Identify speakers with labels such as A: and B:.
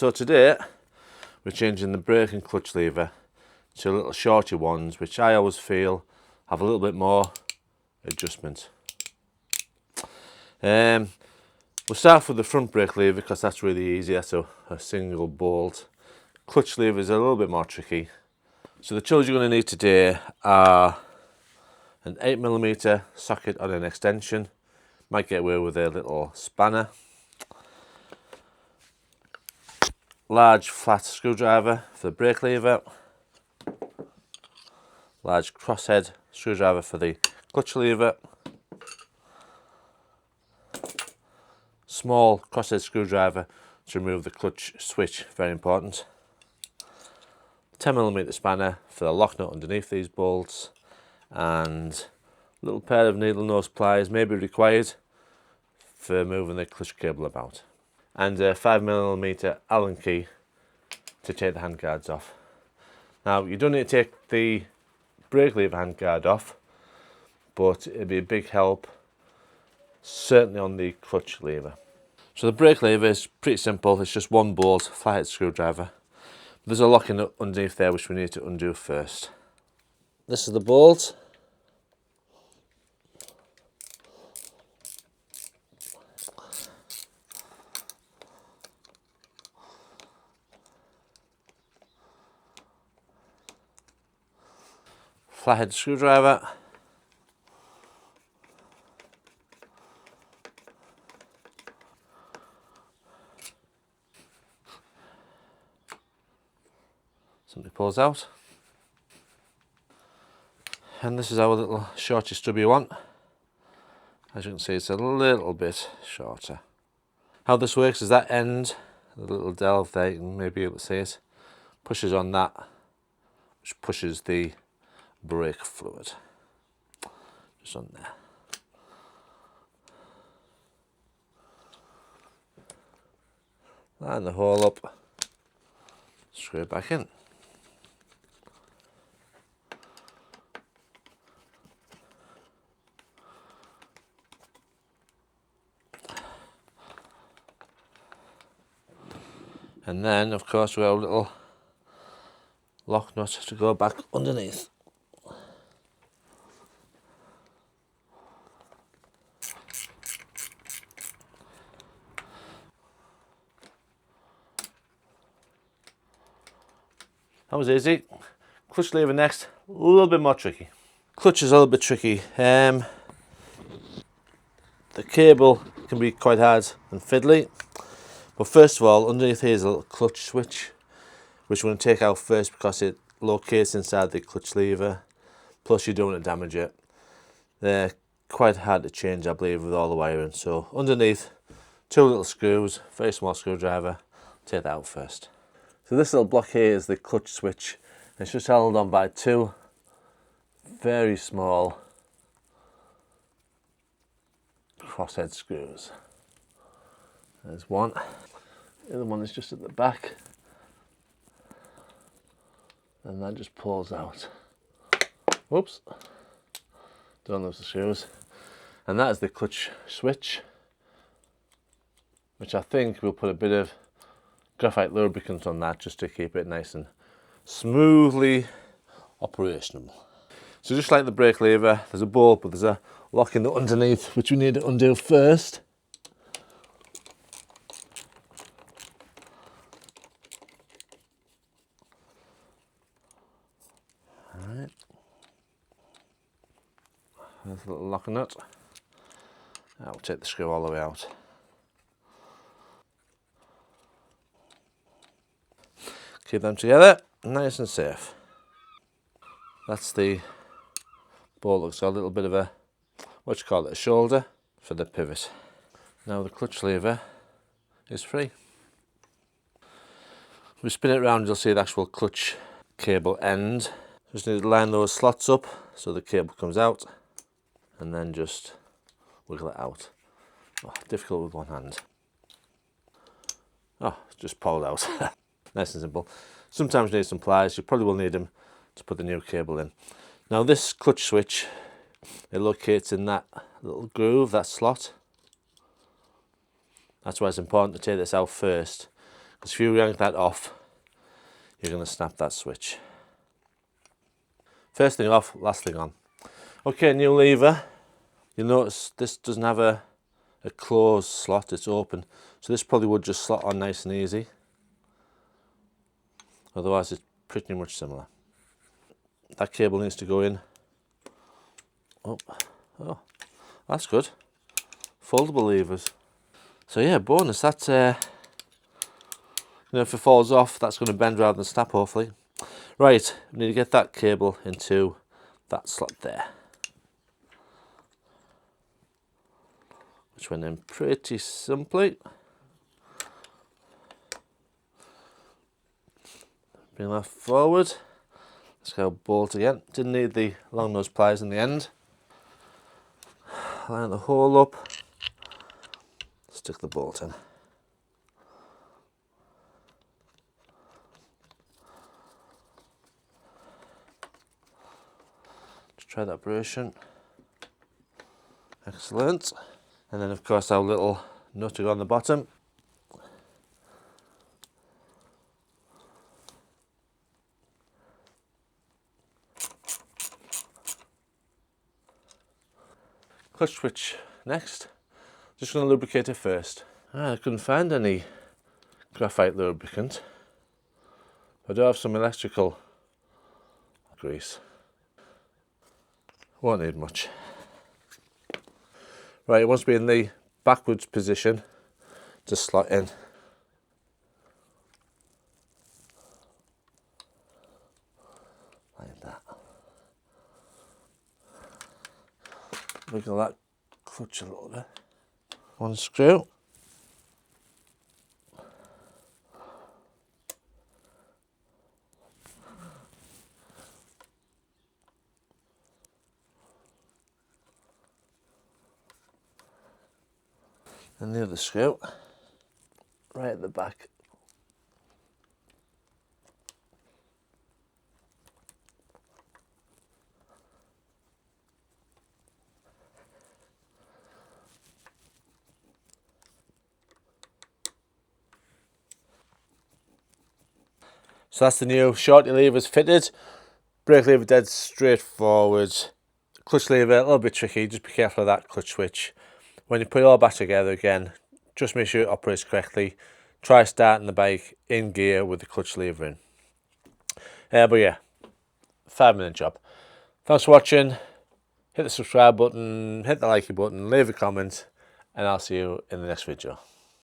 A: So today we're changing the brake and clutch lever to little shorty ones, which I always feel have a little bit more adjustment. We'll start with the front brake lever because that's really easy. That's a single bolt. Clutch lever is a little bit more tricky. So the tools you're going to need today are an 8mm socket on an extension. Might get away with a little spanner. Large flat screwdriver for the brake lever. Large crosshead screwdriver for the clutch lever. Small crosshead screwdriver to remove the clutch switch, very important. 10mm spanner for the lock nut underneath these bolts, and a little pair of needle nose pliers may be required for moving the clutch cable about, and a 5mm Allen key to take the handguards off. Now you don't need to take the brake lever handguard off, but it'd be a big help certainly on the clutch lever. So the brake lever is pretty simple. It's just one bolt, flathead screwdriver. There's a locking nut underneath there which we need to undo first. This is the bolt. Flathead screwdriver. Simply pulls out. And this is our little shorty stubby one. As you can see, it's a little bit shorter. How this works is that end, the little delve there, you can maybe be able to see it, pushes on that, which pushes the brake fluid. Just on there. Line the hole up, screw it back in. And then, of course, we have a little lock nut to go back underneath. That was easy. Clutch lever next, a little bit more tricky. Clutch is a little bit tricky. The cable can be quite hard and fiddly. But first of all, underneath here is a little clutch switch, which we're going to take out first because it locates inside the clutch lever. Plus you don't want to damage it. They're quite hard to change, I believe, with all the wiring. So underneath, two little screws, very small screwdriver. Take that out first. So this little block here is the clutch switch. It's just held on by two very small crosshead screws. There's one. The other one is just at the back. And that just pulls out. Whoops. Don't lose the screws. And that is the clutch switch, which I think we'll put a bit of graphite lubricant on that just to keep it nice and smoothly operational. So just like the brake lever, there's a bolt, but there's a locking nut underneath which we need to undo first. Alright. There's a little locking nut. I'll take the screw all the way out. Keep them together, nice and safe. That's the bolt. Looks got a little bit of a, what you call it, a shoulder for the pivot. Now the clutch lever is free. If we spin it around, you'll see the actual clutch cable end. Just need to line those slots up so the cable comes out, and then just wiggle it out. Oh, difficult with one hand. Oh, just pulled out. Nice and simple. Sometimes you need some pliers. You probably will need them to put the new cable in. Now this clutch switch, it locates in that little groove, that slot. That's why it's important to take this out first, Because if you yank that off, you're going to snap that switch. First thing off, last thing on. Okay, new lever. You'll notice this doesn't have a closed slot, it's open. So this probably would just slot on nice and easy. Otherwise it's pretty much similar. That cable needs to go in. Oh, that's good. Foldable levers. So yeah, bonus. That's you know, if it falls off, that's going to bend rather than snap, hopefully. Right, we need to get that cable into that slot there, which went in pretty simply. Bring that forward. Let's go bolt again. Didn't need the long nose pliers in the end. Line the hole up. Stick the bolt in. Just try that abrasion. Excellent. And then of course our little nut on the bottom. Clutch switch next. Just going to lubricate it first. I couldn't find any graphite lubricant. I do have some electrical grease. Won't need much. Right, it wants to be in the backwards position to slot in. Like that. Wiggle that clutch a little bit. One screw. And the other screw right at the back. So that's the new shorty levers fitted. Brake lever dead straightforward. Clutch lever a little bit tricky, just be careful of that clutch switch. When you put it all back together again, just make sure it operates correctly. Try starting the bike in gear with the clutch lever in. But yeah, 5-minute job. Thanks for watching. Hit the subscribe button, hit the like button, leave a comment, and I'll see you in the next video.